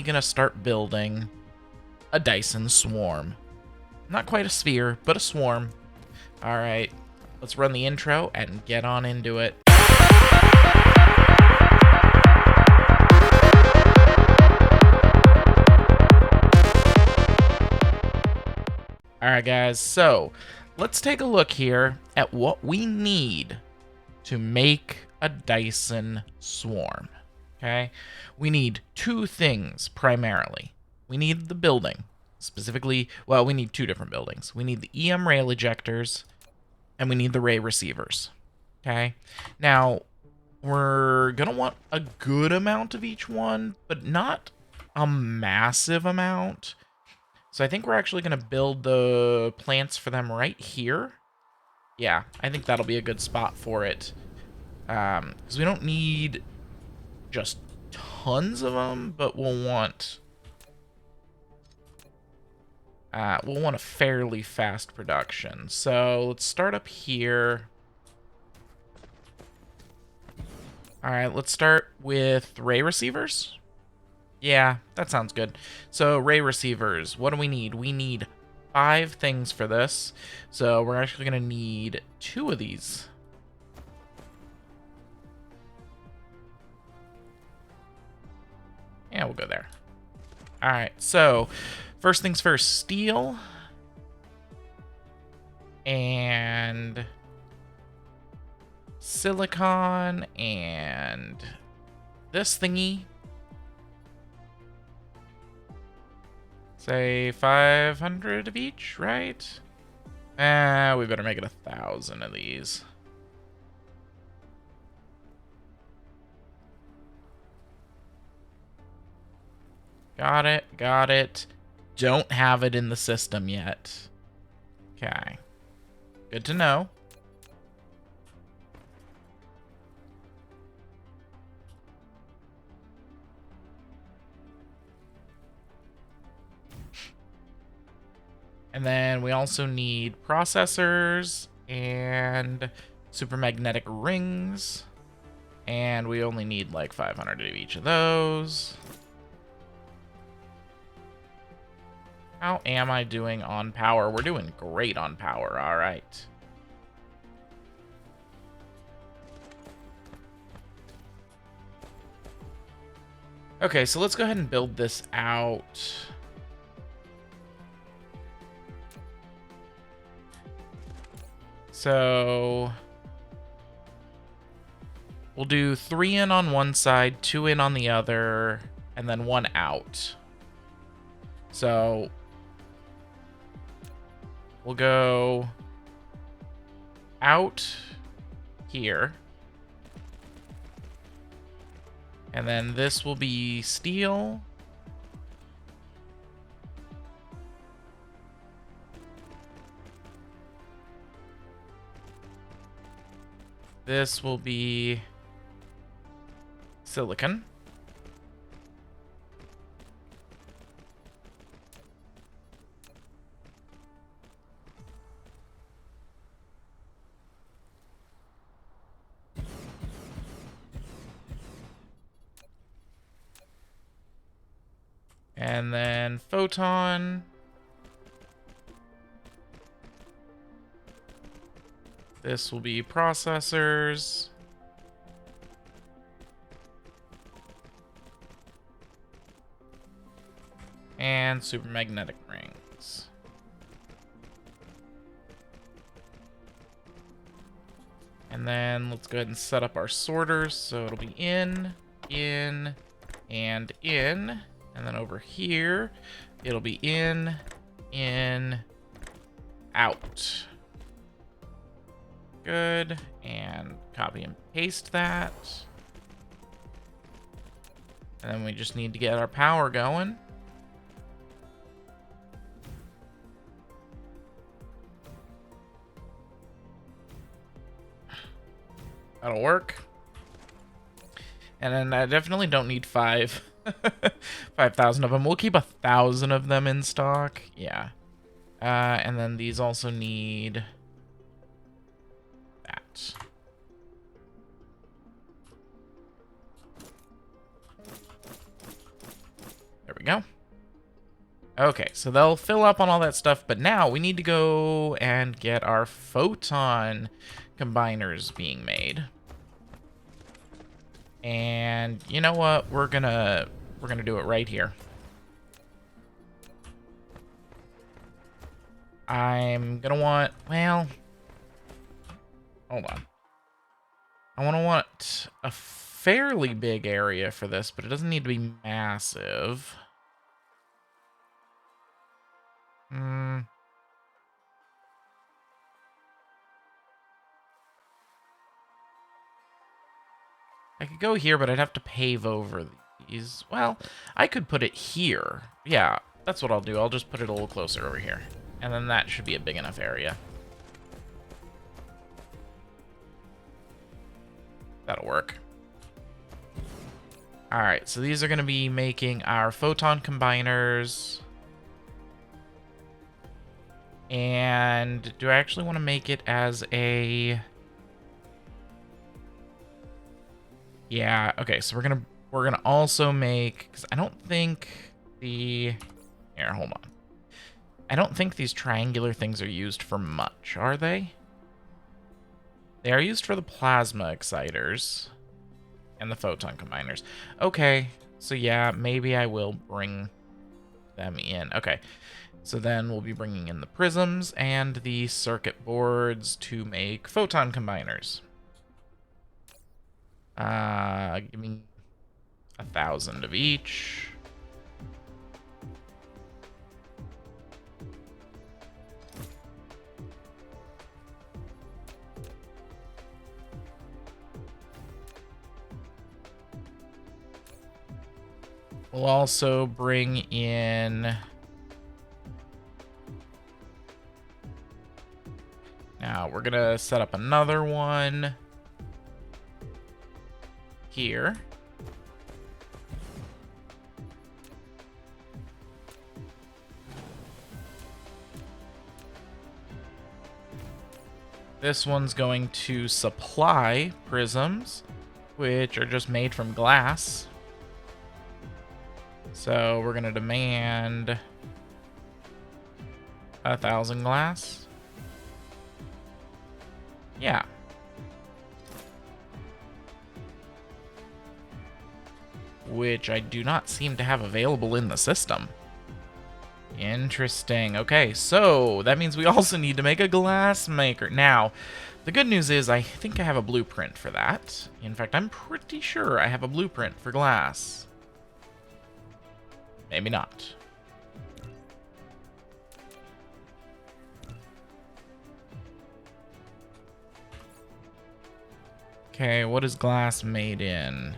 gonna start building a Dyson swarm. Not quite a sphere, but a swarm. All right, let's run the intro and get on into it. All right, guys, so let's take a look here at what we need to make a Dyson swarm. Okay, we need two things primarily. We need the building, specifically, well, we need two different buildings. We need the EM rail ejectors, and we need the ray receivers. Okay, now we're gonna want a good amount of each one, but not a massive amount. So I think we're actually gonna build the plants for them right here. Yeah, I think that'll be a good spot for it. Because we don't need just tons of them, but we'll want a fairly fast production. So let's start up here. All right, let's start with ray receivers. Yeah, that sounds good. So ray receivers, what do we need? We need 5 things for this. So we're actually gonna need 2 of these. Yeah, we'll go there. All right, so first things first, steel and silicon and this thingy. Say 500 of each, right? We better make it 1,000 of these. Got it, got it. Don't have it in the system yet. Okay. Good to know. And then we also need processors and supermagnetic rings. And we only need like 500 of each of those. How am I doing on power? We're doing great on power, all right. Okay, so let's go ahead and build this out. So we'll do 3 in on one side, 2 in on the other, and then 1 out. So we'll go out here. And then this will be steel. This will be silicon. And then photon. This will be processors. And supermagnetic rings. And then let's go ahead and set up our sorters. So it'll be in, and in. And then over here, it'll be in, out. Good. And copy and paste that. And then we just need to get our power going. That'll work. And then I definitely don't need 5,000 of them. We'll keep 1,000 of them in stock. Yeah. And then these also need that. we go. Okay, so they'll fill up on all that stuff, but now we need to go and get our photon combiners being made. And you know what? We're gonna do it right here. I'm gonna want, well, hold on. I want a fairly big area for this, but it doesn't need to be massive. I could go here, but I'd have to pave over these. Well, I could put it here. Yeah, that's what I'll do. I'll just put it a little closer over here. And then that should be a big enough area. That'll work. Alright, so these are going to be making our photon combiners. And do I actually want to make it as a... Yeah, okay, so we're gonna also make, because I don't think the... Here, hold on. I don't think these triangular things are used for much, are they? They are used for the plasma exciters and the photon combiners. Okay, so yeah, maybe I will bring them in. Okay, so then we'll be bringing in the prisms and the circuit boards to make photon combiners. Give me 1,000 of each. We'll also bring in... Now, we're gonna set up another one here. This one's going to supply prisms, which are just made from glass. So we're going to demand 1,000 glass. Yeah. Which I do not seem to have available in the system. Interesting. Okay, so that means we also need to make a glass maker. Now, the good news is I think I have a blueprint for that. In fact, I'm pretty sure I have a blueprint for glass. Maybe not. Okay, what is glass made in?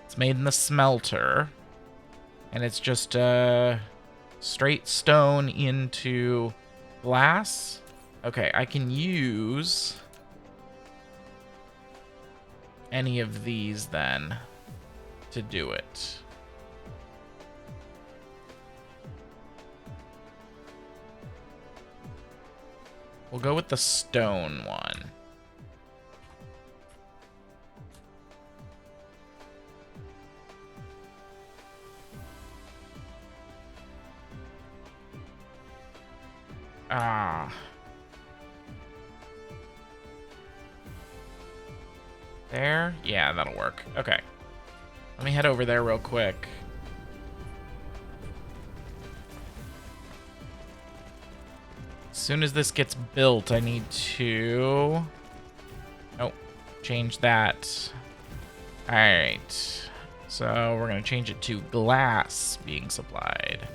It's made in the smelter. And it's just straight stone into glass. Okay, I can use any of these then to do it. We'll go with the stone one. Ah. There? Yeah, that'll work. Okay. Let me head over there real quick. As soon as this gets built, I need to... Oh, change that. Alright. So we're going to change it to glass being supplied.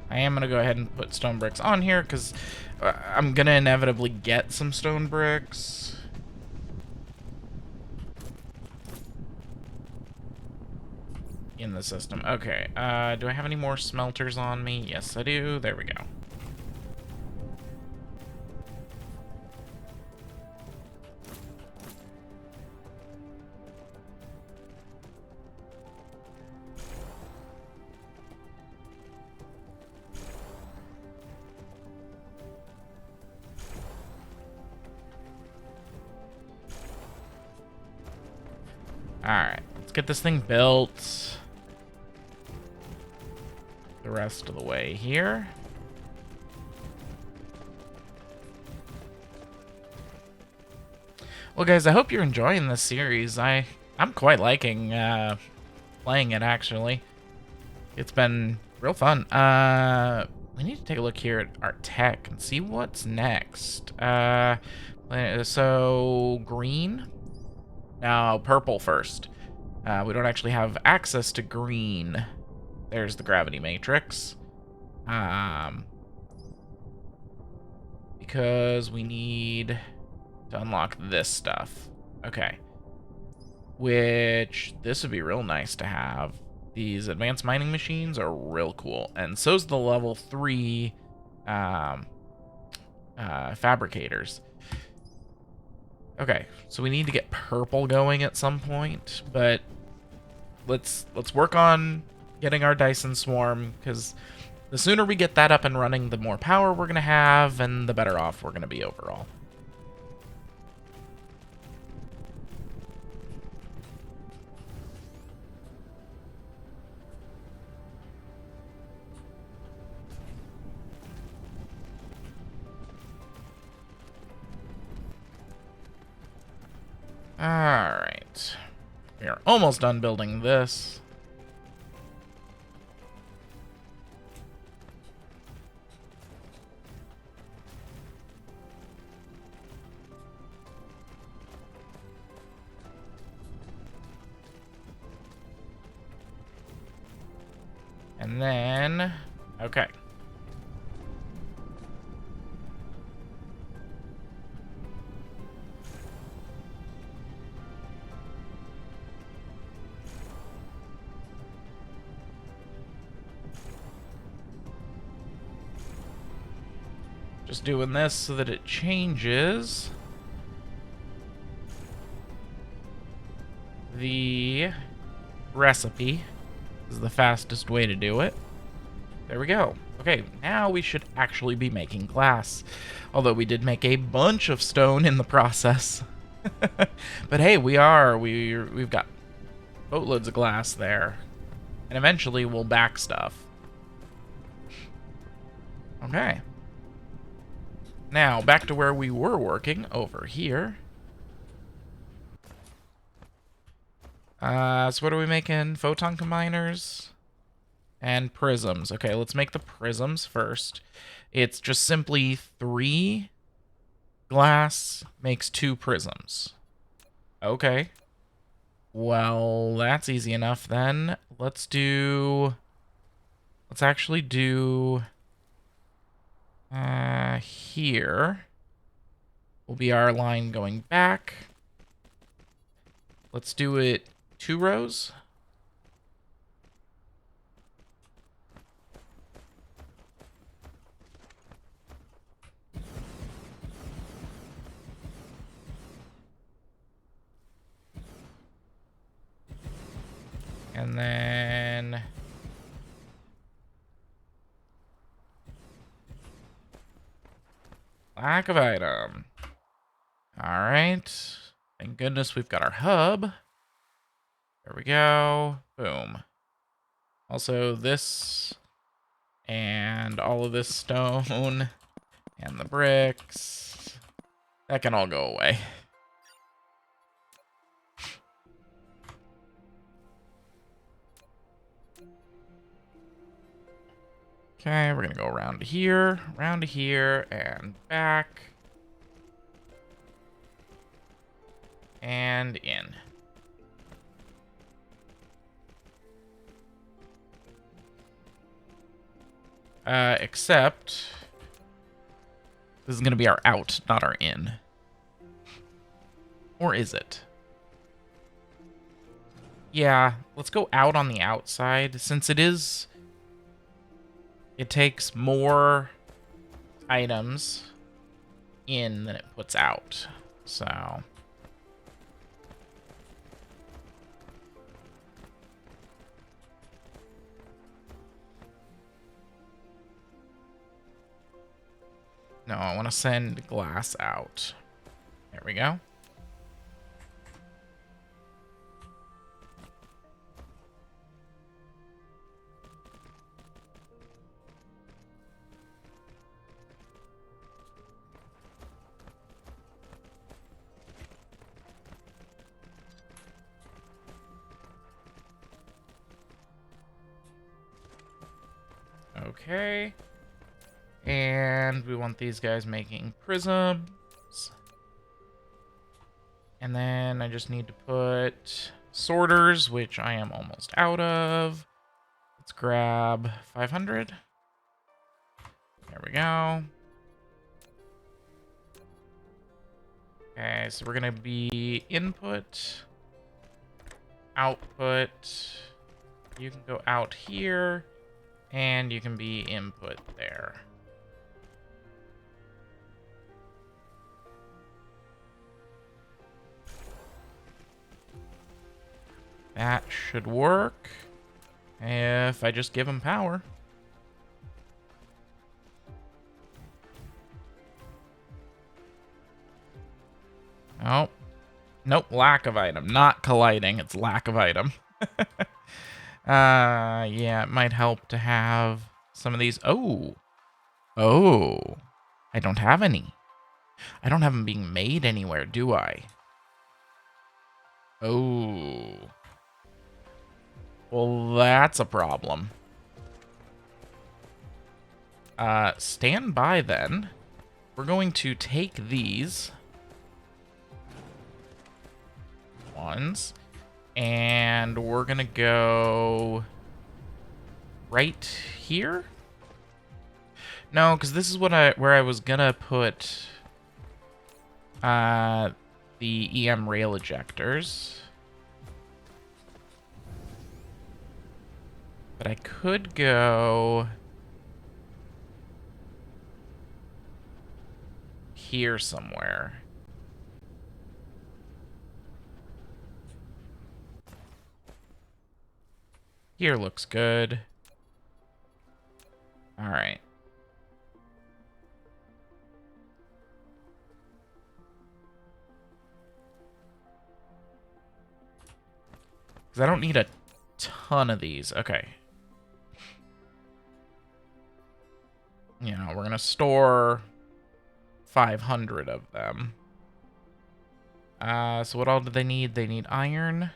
I am going to go ahead and put stone bricks on here because I'm going to inevitably get some stone bricks. In the system. Okay, do I have any more smelters on me? Yes, I do. There we go. Alright, let's get this thing built the rest of the way here. Well, guys, I hope you're enjoying this series. I'm quite liking playing it, actually. It's been real fun. We need to take a look here at our tech and see what's next. So green? No, purple first. We don't actually have access to green. There's the gravity matrix. Because we need to unlock this stuff. Okay. Which, this would be real nice to have. These advanced mining machines are real cool. And so's the level 3 fabricators. Okay, so we need to get purple going at some point, but let's work on getting our Dyson swarm, because the sooner we get that up and running, the more power we're going to have, and the better off we're going to be overall. Alright. We are almost done building this. And then, okay. Just doing this so that it changes the recipe. This is the fastest way to do it. There we go. Okay, now we should actually be making glass. Although we did make a bunch of stone in the process. But hey, we've got boatloads of glass there. And eventually we'll back stuff. Okay. Now, back to where we were working, over here. So what are we making? Photon combiners and prisms. Okay, let's make the prisms first. It's just simply 3 glass makes 2 prisms. Okay. Well, that's easy enough then. Let's actually do here will be our line going back. Let's do it 2 rows. And then lack of item. Alright. Thank goodness we've got our hub. There we go. Boom. Also this and all of this stone and the bricks. That can all go away. Okay, we're gonna go around to here, and back. And in. Except this is gonna be our out, not our in. Or is it? Yeah, let's go out on the outside, since it takes more items in than it puts out. So no, I want to send glass out. There we go. Okay. And we want these guys making prisms. And then I just need to put sorters, which I am almost out of. Let's grab 500. There we go. Okay, so we're going to be input, output. You can go out here, and you can be input there. That should work if I just give them power. Oh, nope, lack of item. Not colliding, it's lack of item. Yeah, it might help to have some of these. Oh, I don't have any. I don't have them being made anywhere, do I? Oh. Well, that's a problem. Stand by then. We're going to take these ones, and we're gonna go right here. No, because this is what where I was gonna put the EM rail ejectors. But I could go here somewhere. Here looks good. All right. Because I don't need a ton of these. Okay. You know, we're going to store 500 of them. So what all do they need? They need iron.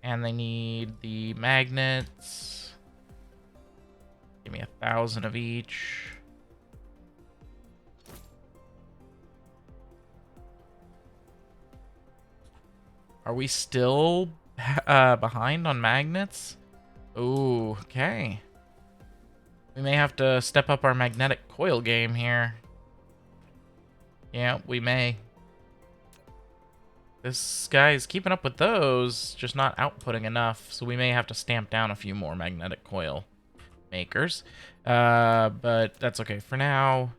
And they need the magnets. Give me 1,000 of each. Are we still behind on magnets? Ooh, okay. We may have to step up our magnetic coil game here. Yeah, we may. This guy is keeping up with those, just not outputting enough, so we may have to stamp down a few more magnetic coil makers. But that's okay. For now,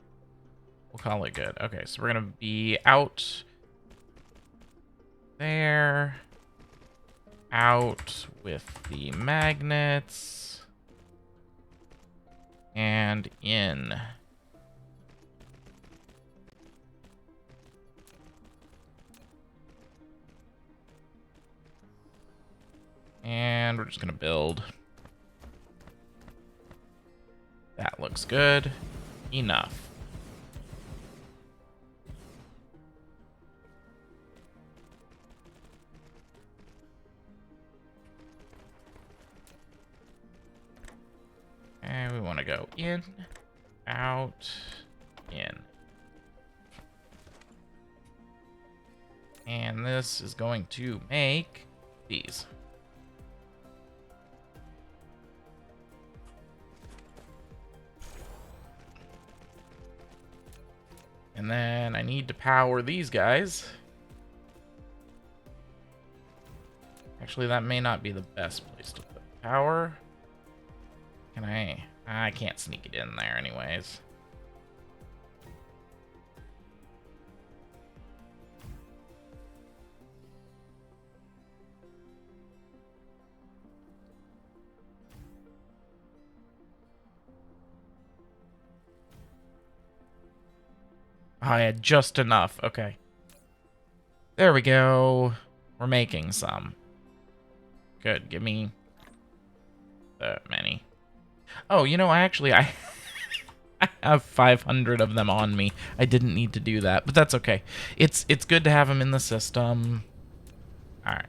we'll call it good. Okay, so we're going to be out there. Out with the magnets. And in. And we're just going to build. That looks good. Enough. And we want to go in, out, in. And this is going to make these. And then I need to power these guys. Actually, that may not be the best place to put power. Can I can't sneak it in there anyways. I had just enough. Okay. There we go. We're making some. Good. Give me that many. Oh, you know, I have 500 of them on me. I didn't need to do that, but that's okay. It's good to have them in the system. All right.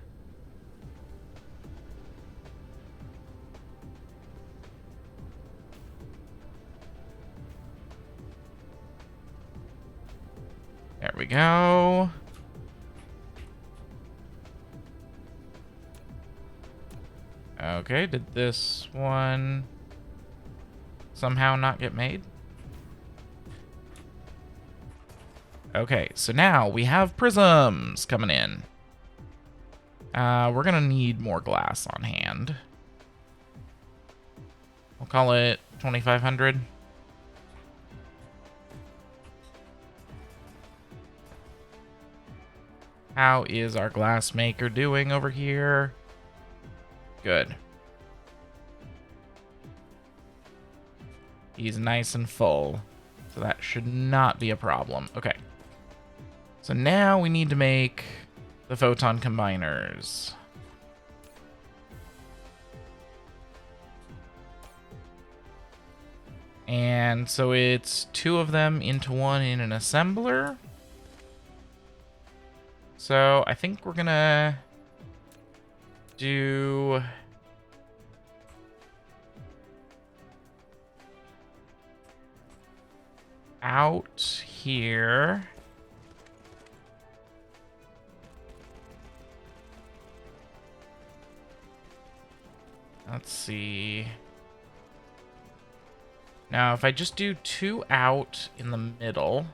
we go. Okay, did this one somehow not get made? Okay, so now we have prisms coming in. We're gonna need more glass on hand. We'll call it 2,500. How is our glass maker doing over here? Good. He's nice and full, so that should not be a problem. Okay. So now we need to make the photon combiners. And so it's 2 of them into 1 in an assembler. So I think we're gonna do out here. Let's see. Now, if I just do 2 out in the middle,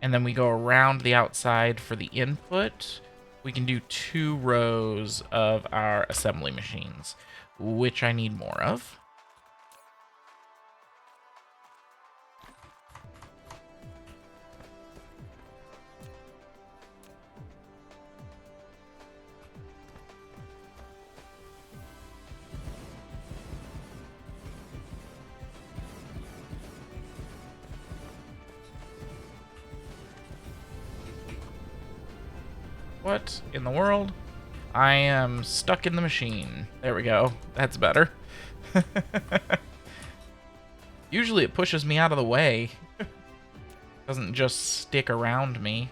and then we go around the outside for the input, we can do 2 rows of our assembly machines, which I need more of. What in the world? I am stuck in the machine. There we go. That's better. Usually it pushes me out of the way. Doesn't just stick around me.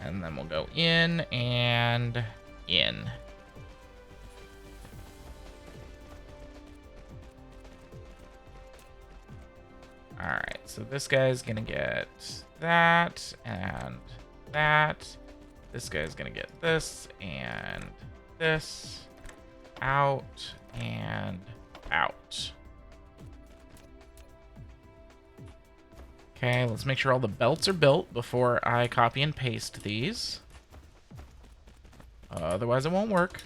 And then we'll go in and in. Alright, so this guy's gonna get that and that. This guy's gonna get this and this. Out and out. Okay, let's make sure all the belts are built before I copy and paste these. Otherwise it won't work.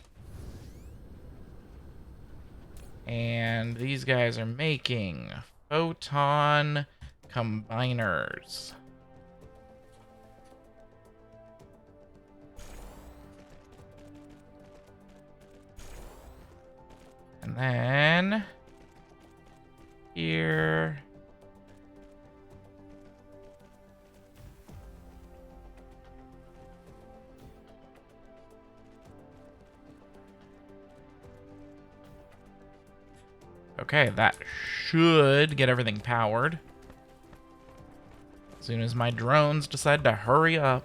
And these guys are making photon combiners. And then here. Okay, that should get everything powered. As soon as my drones decide to hurry up.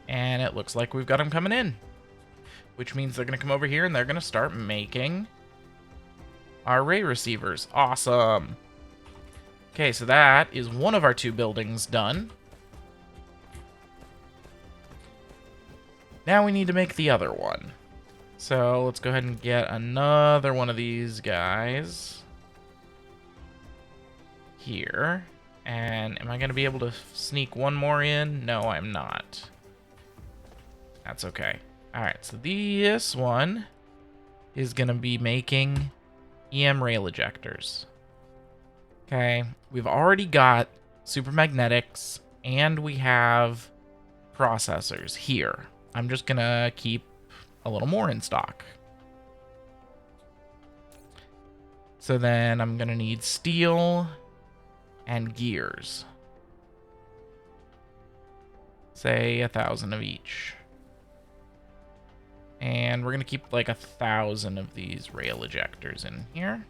And it looks like we've got them coming in. Which means they're going to come over here and they're going to start making our ray receivers. Awesome. Okay, so that is one of our 2 buildings done. Now we need to make the other one. So let's go ahead and get another one of these guys here. And am I going to be able to sneak one more in? No, I'm not. That's okay. Alright, so this one is going to be making EM rail ejectors. Okay, we've already got supermagnetics and we have processors here. I'm just going to keep a little more in stock. So then I'm going to need steel and gears. Say 1,000 of each. And we're going to keep like 1,000 of these rail ejectors in here.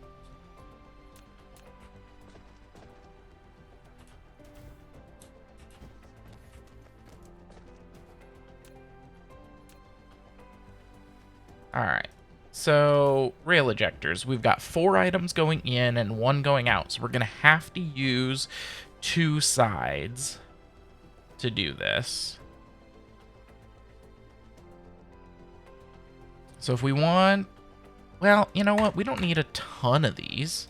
All right. So, rail ejectors. We've got 4 items going in and 1 going out. So we're going to have to use 2 sides to do this. So if we want... Well, you know what? We don't need a ton of these.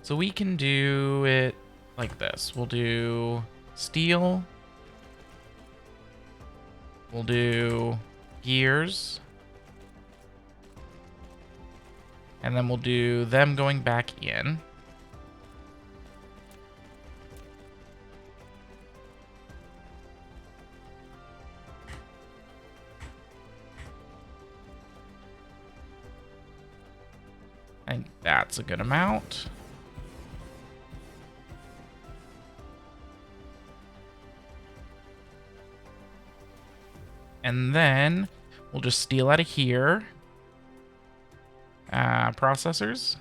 So we can do it like this. We'll do steel. We'll do gears. And then we'll do them going back in. I think that's a good amount. And then we'll just steal out of here. Processors.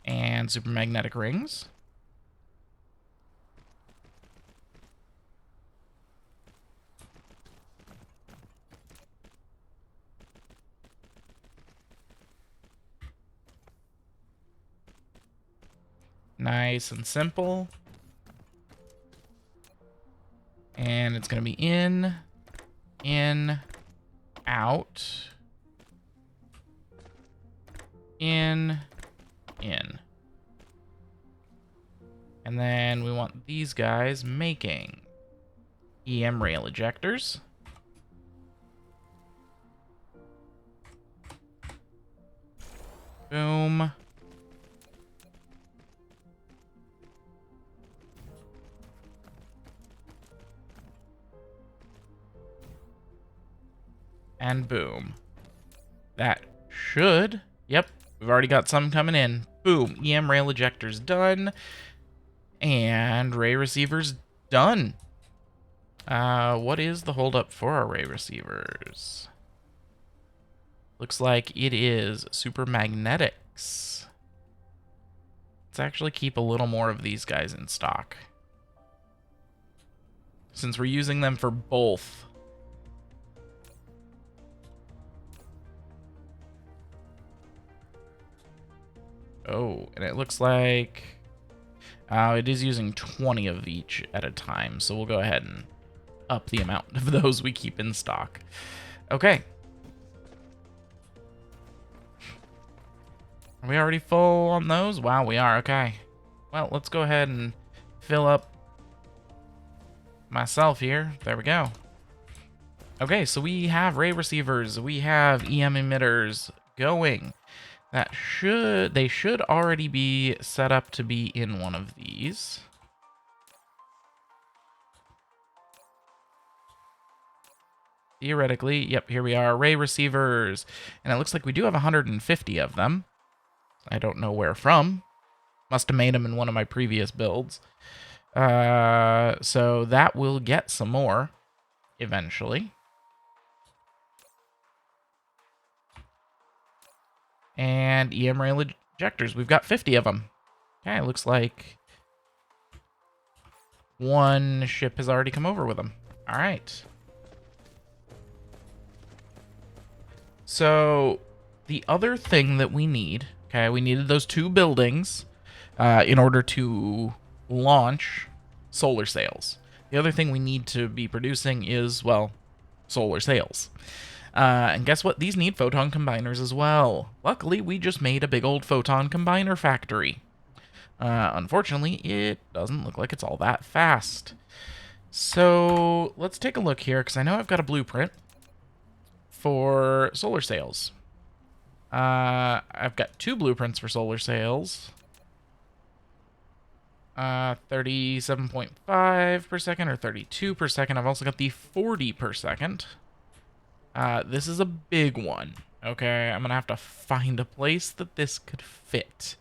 And supermagnetic rings. Nice and simple. And it's going to be in, out, in. And then we want these guys making EM rail ejectors. Boom. And boom. That should... Yep, we've already got some coming in. Boom, EM rail ejectors done. And ray receivers done. What is the holdup for our ray receivers? Looks like it is super magnetics. Let's actually keep a little more of these guys in stock, since we're using them for both. Oh, and it looks like it is using 20 of each at a time, so we'll go ahead and up the amount of those we keep in stock. Okay. Are we already full on those? Wow, we are. Okay. Well, let's go ahead and fill up myself here. There we go. Okay, so we have ray receivers. We have EM emitters going. They should already be set up to be in one of these. Theoretically, yep, here we are, ray receivers. And it looks like we do have 150 of them. I don't know where from. Must have made them in one of my previous builds. So that will get some more eventually. And EM rail ejectors. We've got 50 of them. Okay, looks like one ship has already come over with them. All right. So the other thing that we need, okay, we needed those 2 buildings in order to launch solar sails. The other thing we need to be producing is, well, solar sails. And guess what? These need photon combiners as well. Luckily, we just made a big old photon combiner factory. Unfortunately, it doesn't look like it's all that fast. So let's take a look here, because I know I've got a blueprint for solar sails. I've got 2 blueprints for solar sails. 37.5 per second or 32 per second. I've also got the 40 per second. This is a big one. Okay, I'm gonna have to find a place that this could fit.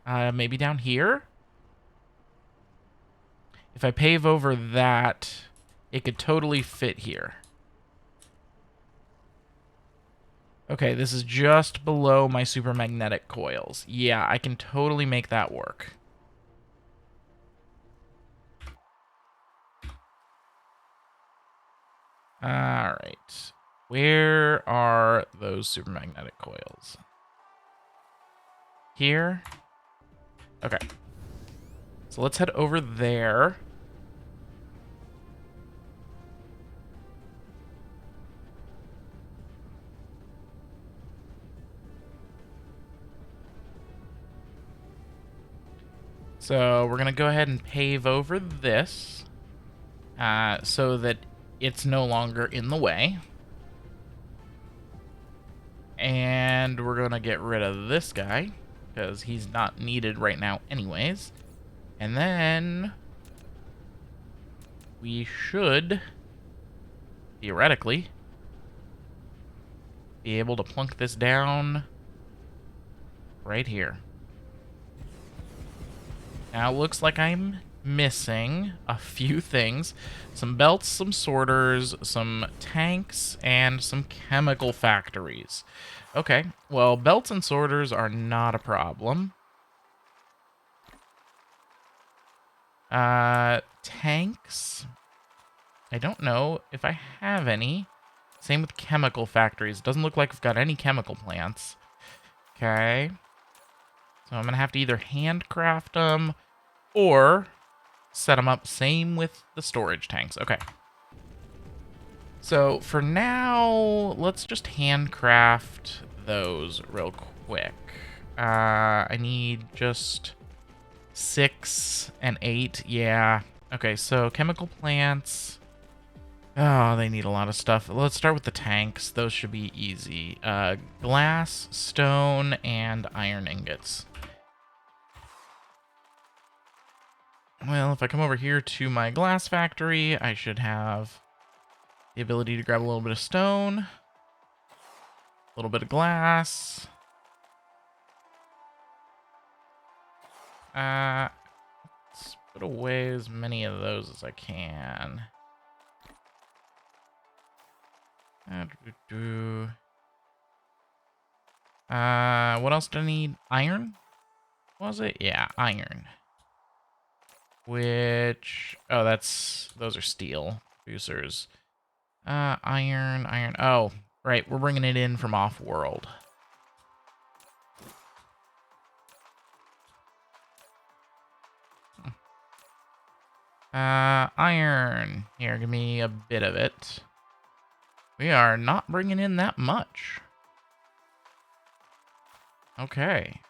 Maybe down here? If I pave over that, it could totally fit here. Okay, this is just below my supermagnetic coils. Yeah, I can totally make that work. All right. Where are those supermagnetic coils? Here? Okay. So let's head over there. So we're going to go ahead and pave over this so that it's no longer in the way. And we're going to get rid of this guy because he's not needed right now anyways. And then we should, theoretically, be able to plunk this down right here. Now, it looks like I'm missing a few things. Some belts, some sorters, some tanks, and some chemical factories. Okay, well, belts and sorters are not a problem. Tanks? I don't know if I have any. Same with chemical factories. Doesn't look like I've got any chemical plants. Okay. So I'm going to have to either handcraft them or set them up. Same with the storage tanks. Okay. So for now, let's just handcraft those real quick. I need just 6 and 8. Yeah. Okay, so chemical plants. Oh, they need a lot of stuff. Let's start with the tanks. Those should be easy. Glass, stone, and iron ingots. Well, if I come over here to my glass factory, I should have the ability to grab a little bit of stone, a little bit of glass. Let's put away as many of those as I can. What else do I need? Iron? Was it? Yeah, iron. Which, oh, those are steel producers. Iron. Oh, right, we're bringing it in from off-world. Iron. Here, give me a bit of it. We are not bringing in that much. Okay.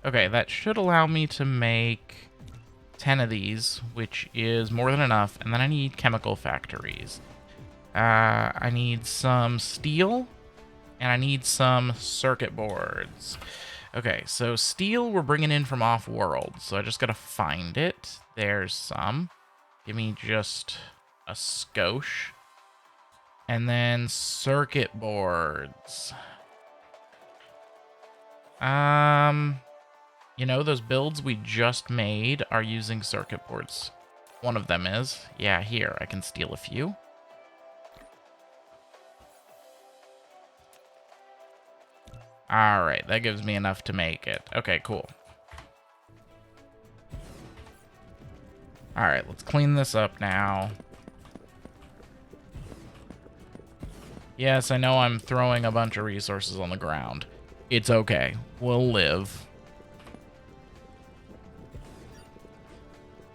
Okay, that should allow me to make 10 of these, which is more than enough. And then I need chemical factories. I need some steel, and I need some circuit boards. Okay, so steel we're bringing in from off-world, so I just gotta find it. There's some. Give me just a skosh. And then circuit boards. You know, those builds we just made are using circuit boards. One of them is. Yeah, here, I can steal a few. Alright, that gives me enough to make it. Okay, cool. Alright, let's clean this up now. Yes, I know I'm throwing a bunch of resources on the ground. It's okay. We'll live.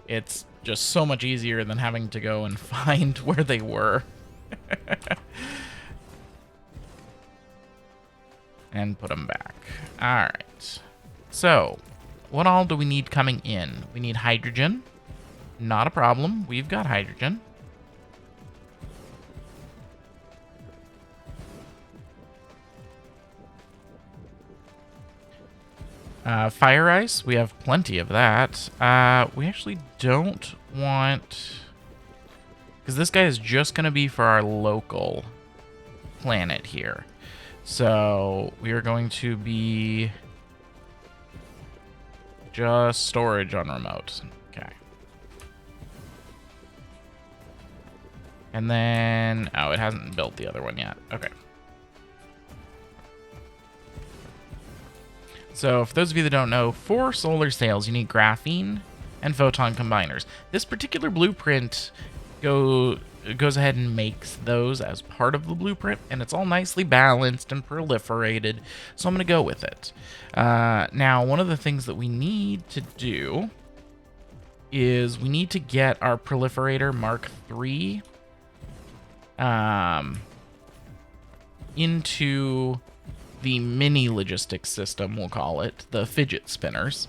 It's just so much easier than having to go and find where they were. And put them back. Alright. So, what all do we need coming in? We need hydrogen. Not a problem. We've got hydrogen. Fire ice. We have plenty of that. We actually don't want... because this guy is just going to be for our local planet here. So we are going to be just storage on remote. Okay. And then, oh, it hasn't built the other one yet. Okay. So for those of you that don't know, for solar sails, you need graphene and photon combiners. This particular blueprint goes ahead and makes those as part of the blueprint, and it's all nicely balanced and proliferated, so I'm going to go with it. Now, one of the things that we need to do is we need to get our proliferator Mark III into the mini logistics system, we'll call it, the fidget spinners,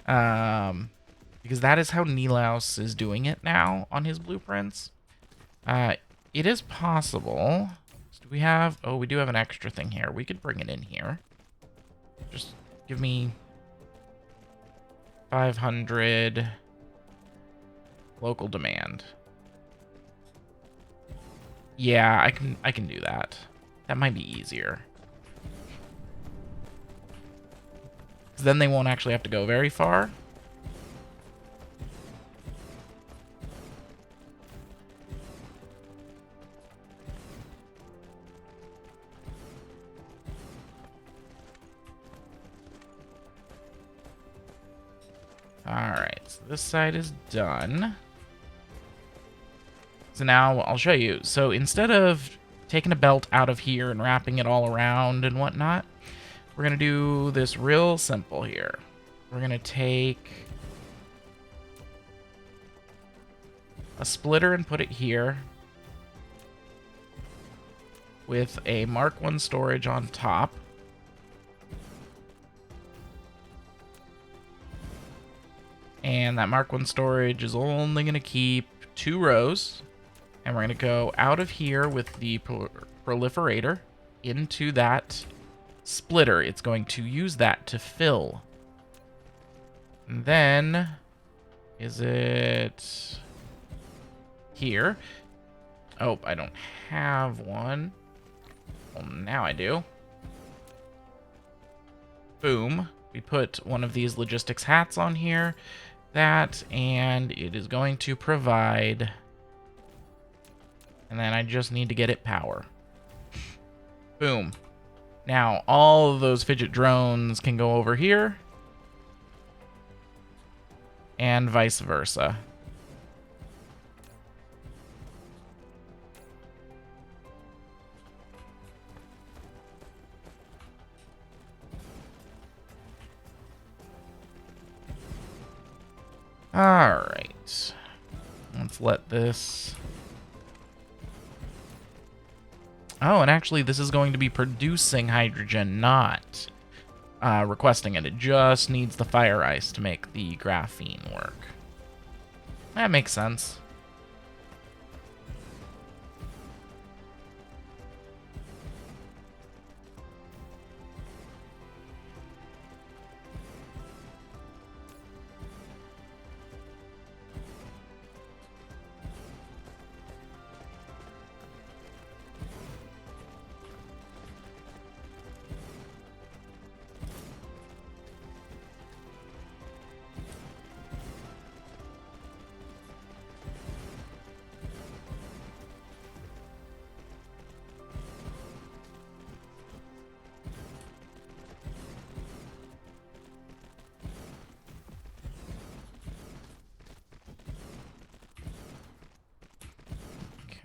because that is how Nilaus is doing it now on his blueprints. It is possible. Do we have... Oh, we do have an extra thing here. We could bring it in here. Just give me 500 local demand. Yeah, I can do that. That might be easier. Then they won't actually have to go very far. Alright, so this side is done. So now I'll show you. So instead of taking a belt out of here and wrapping it all around and whatnot, we're going to do this real simple here. We're going to take a splitter and put it here with a Mark I storage on top. And that Mark I storage is only going to keep 2 rows. And we're going to go out of here with the proliferator into that splitter. It's going to use that to fill. And then, is it here? Oh, I don't have one. Well, now I do. Boom. We put one of these logistics hats on here. That, and it is going to provide... And then I just need to get it power. Boom. Now, all of those fidget drones can go over here. And vice versa. Alright. Let's let this... Oh, and actually this is going to be producing hydrogen, not requesting it. It just needs the fire ice to make the graphene work. That makes sense.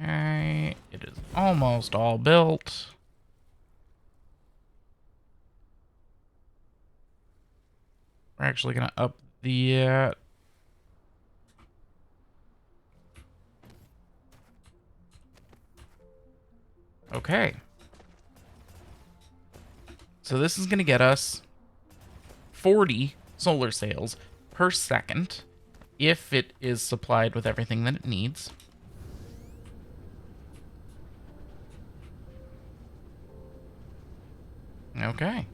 Okay, it is almost all built. We're actually going to up the... Okay. So this is going to get us 40 solar sails per second if it is supplied with everything that it needs. Okay.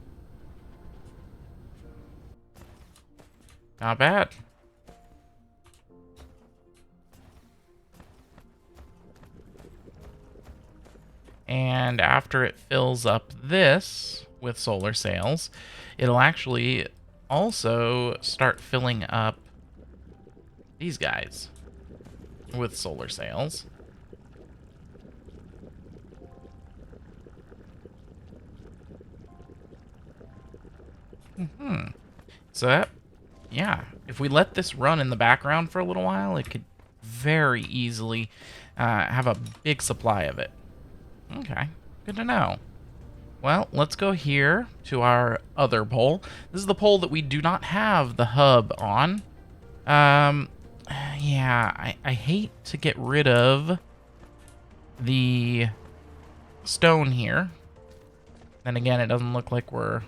Not bad. And after it fills up this with solar sails, it'll actually also start filling up these guys with solar sails. Hmm. So that, yeah, if we let this run in the background for a little while, it could very easily have a big supply of it. Okay, good to know. Well, let's go here to our other pole. This is the pole that we do not have the hub on. Yeah, I hate to get rid of the stone here. Then again, it doesn't look like we're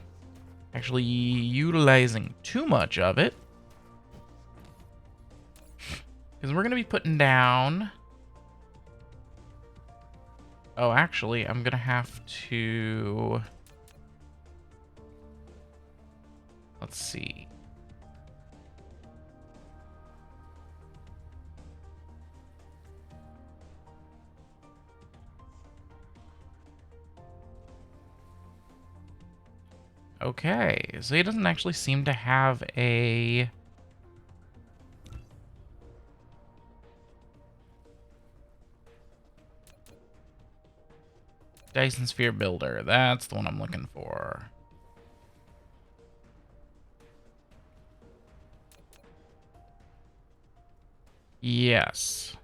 actually utilizing too much of it. Because we're going to be putting down... Oh, actually, I'm going to have to... Let's see. Okay, so he doesn't actually seem to have a... Dyson Sphere Builder. That's the one I'm looking for. Yes.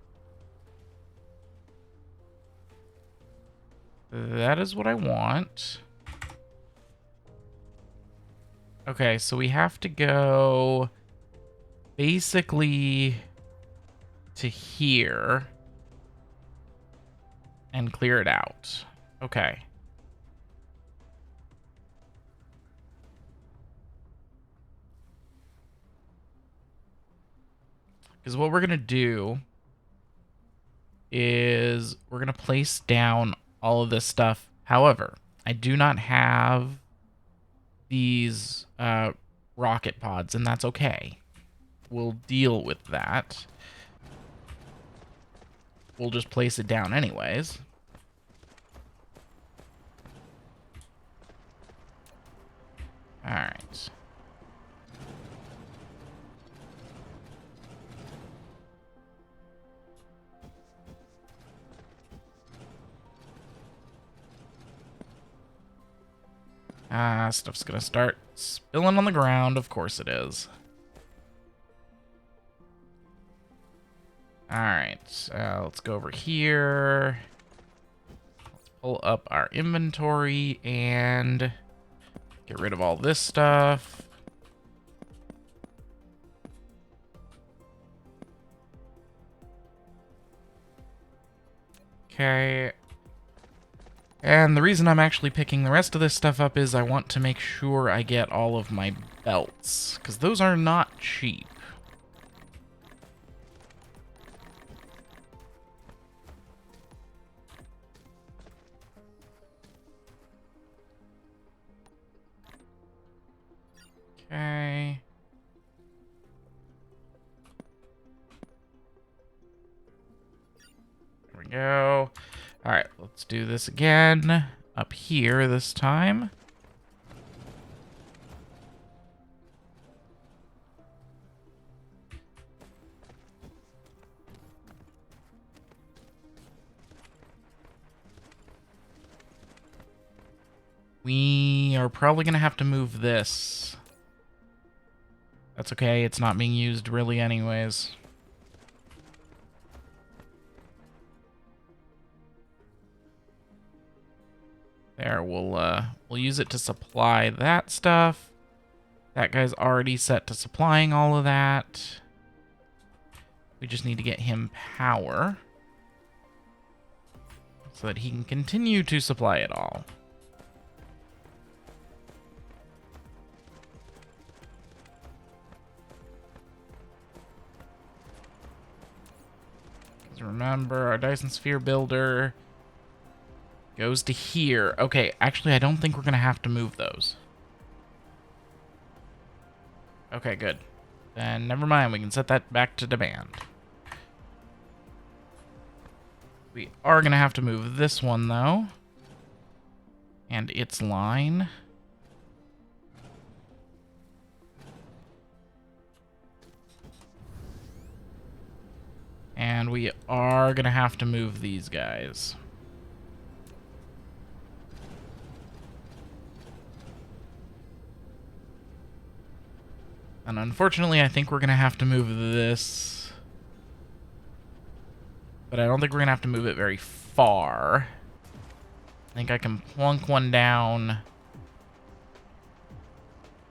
That is what I want. Okay, so we have to go basically to here and clear it out. Okay. Because what we're going to do is we're going to place down all of this stuff. However, I do not have these rocket pods, and that's okay. We'll deal with that. We'll just place it down anyways. Alright. Stuff's gonna start spilling on the ground. Of course it is. Alright, let's go over here. Let's pull up our inventory and get rid of all this stuff. Okay. And the reason I'm actually picking the rest of this stuff up is I want to make sure I get all of my belts, because those are not cheap. Okay. There we go. Alright, let's do this again. Up here this time. We are probably going to have to move this. That's okay, it's not being used really anyways. There, we'll use it to supply that stuff. That guy's already set to supplying all of that. We just need to get him power so that he can continue to supply it all. Because remember, our Dyson Sphere Builder goes to here. Okay, actually, I don't think we're going to have to move those. Okay, good. Then never mind, we can set that back to demand. We are going to have to move this one, though. And its line. And we are going to have to move these guys. And unfortunately, I think we're going to have to move this. But I don't think we're going to have to move it very far. I think I can plunk one down.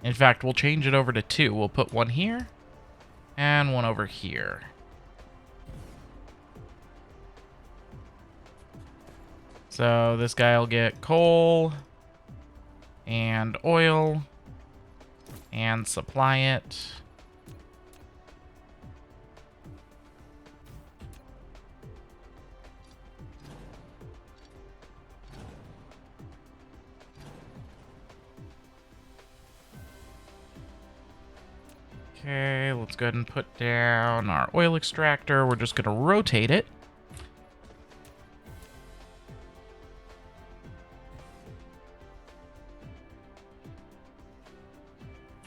In fact, we'll change it over to 2. We'll put one here and one over here. So this guy will get coal and oil and supply it. Okay, let's go ahead and put down our oil extractor. We're just going to rotate it.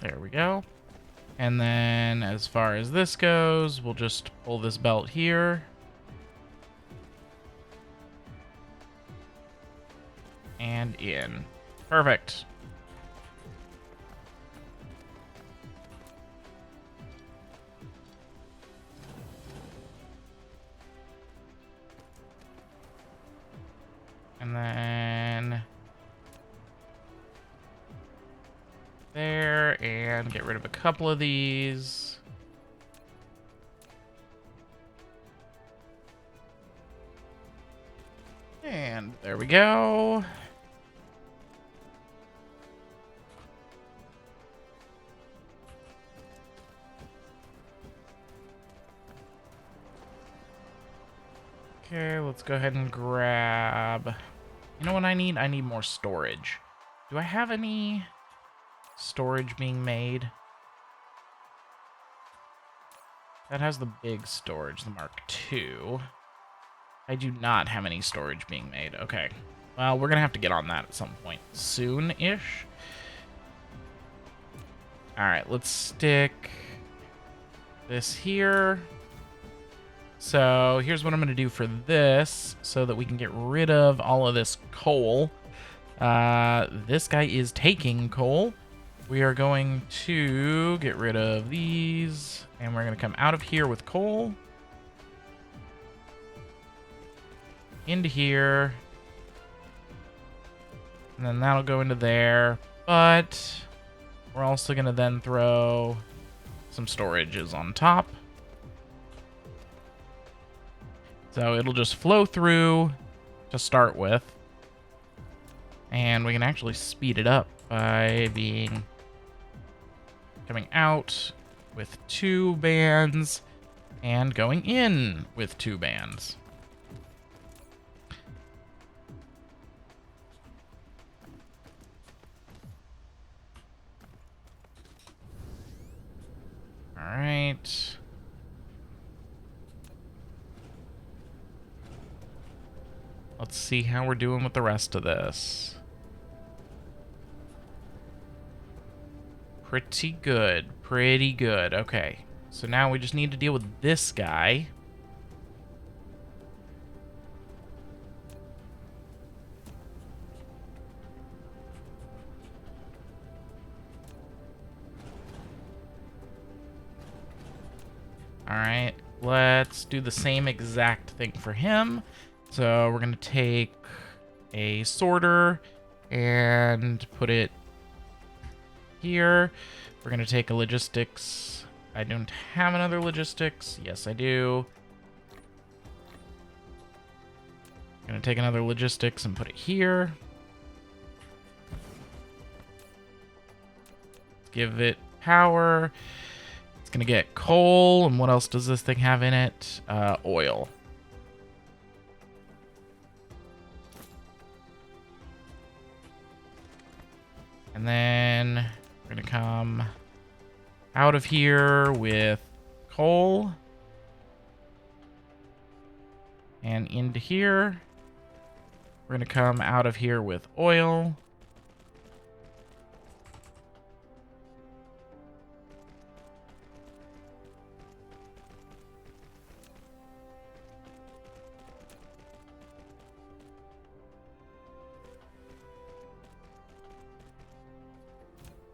There we go. And then as far as this goes, we'll just pull this belt here. And in. Perfect. And then there, and get rid of a couple of these. And there we go. Okay, let's go ahead and grab... You know what I need? I need more storage. Do I have any storage being made? That has the big storage, the Mark II. I do not have any storage being made. Okay. Well, we're going to have to get on that at some point soon-ish. Alright, let's stick this here. So here's what I'm going to do for this so that we can get rid of all of this coal. This guy is taking coal. We are going to get rid of these, and we're going to come out of here with coal. Into here. And then that'll go into there. But we're also going to then throw some storages on top. So it'll just flow through to start with. And we can actually speed it up by coming out with 2 bands and going in with 2 bands. All right. Let's see how we're doing with the rest of this. Pretty good. Pretty good. Okay. So now we just need to deal with this guy. Alright. Let's do the same exact thing for him. So we're going to take a sorter and put it here. We're going to take a logistics. I don't have another logistics. Yes, I do. I'm going to take another logistics and put it here. Let's give it power. It's going to get coal. And what else does this thing have in it? Oil. And then we're going to come out of here with coal. And into here. We're going to come out of here with oil.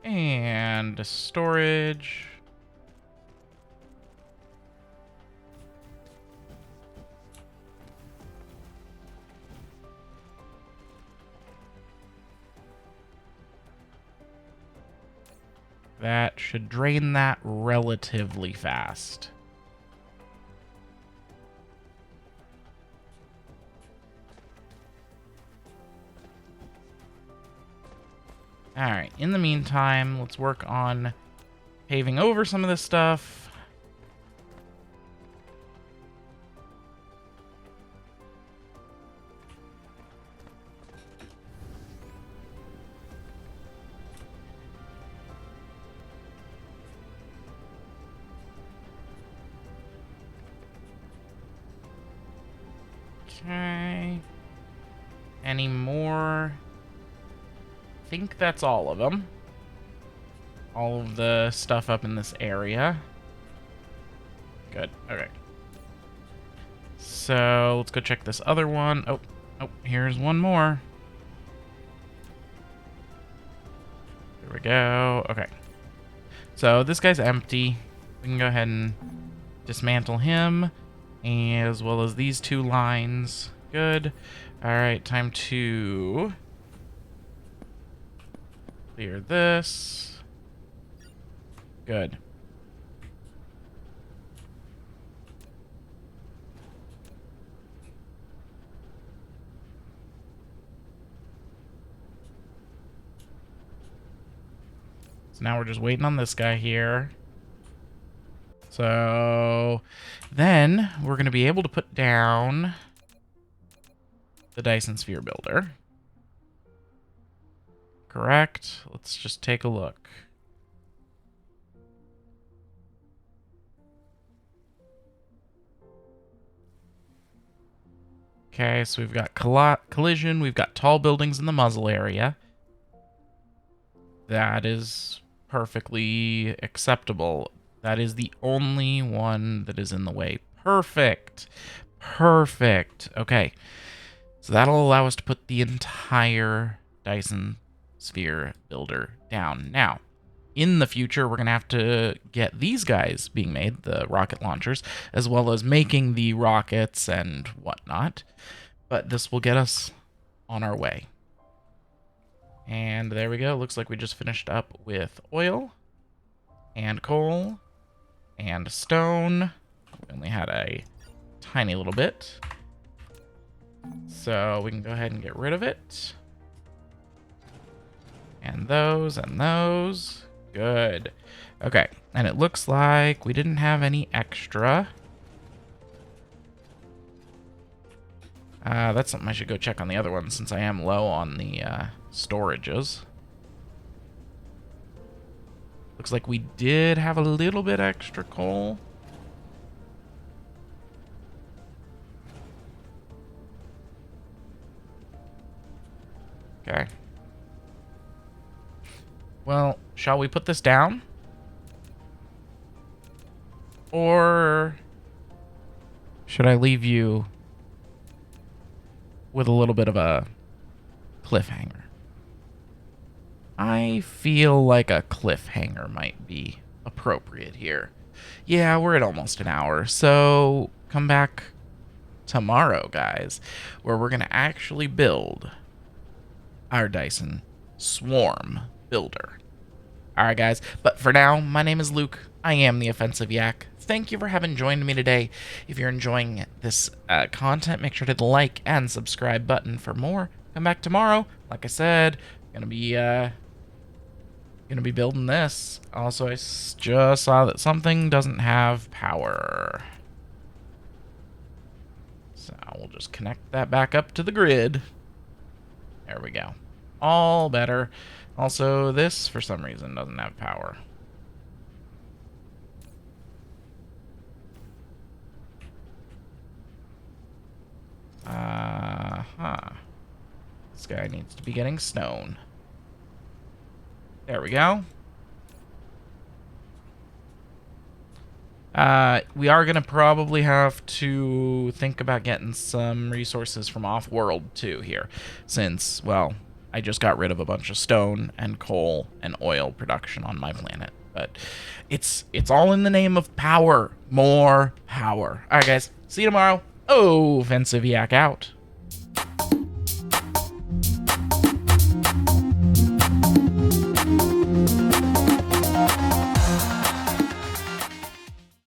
And storage. That should drain that relatively fast. Alright, in the meantime, let's work on paving over some of this stuff. Okay. Any more? I think that's all of them. All of the stuff up in this area. Good. Okay. So let's go check this other one. Oh, here's one more. There we go. Okay. So this guy's empty. We can go ahead and dismantle him, as well as these two lines. Good. All right, time to clear this. Good. So now we're just waiting on this guy here. So then we're going to be able to put down the Dyson Sphere Builder. Correct. Let's just take a look. Okay, so we've got collision. We've got tall buildings in the muzzle area. That is perfectly acceptable. That is the only one that is in the way. Perfect. Perfect. Okay. So that'll allow us to put the entire Dyson Sphere Builder down. Now, in the future, we're going to have to get these guys being made, the rocket launchers, as well as making the rockets and whatnot. But this will get us on our way. And there we go. Looks like we just finished up with oil and coal and stone. We only had a tiny little bit. So we can go ahead and get rid of it. And those and those. Good. Okay. And it looks like we didn't have any extra. That's something I should go check on the other one since I am low on the storages. Looks like we did have a little bit extra coal. Okay. Well, shall we put this down? Or should I leave you with a little bit of a cliffhanger? I feel like a cliffhanger might be appropriate here. Yeah, we're at almost an hour, so come back tomorrow, guys, where we're going to actually build our Dyson Swarm Builder. Alright, guys, but for now, my name is Luke. I am the Offensive Yak. Thank you for having joined me today. If you're enjoying this content, make sure to hit the like and subscribe button for more. Come back tomorrow. Like I said, gonna be building this. Also, I just saw that something doesn't have power. So we'll just connect that back up to the grid. There we go. All better. Also, this, for some reason, doesn't have power. This guy needs to be getting stone. There we go. We are going to probably have to think about getting some resources from off-world, too, here. Since, well, I just got rid of a bunch of stone and coal and oil production on my planet. But it's all in the name of power. More power. Alright, guys. See you tomorrow. Offensive Yak out.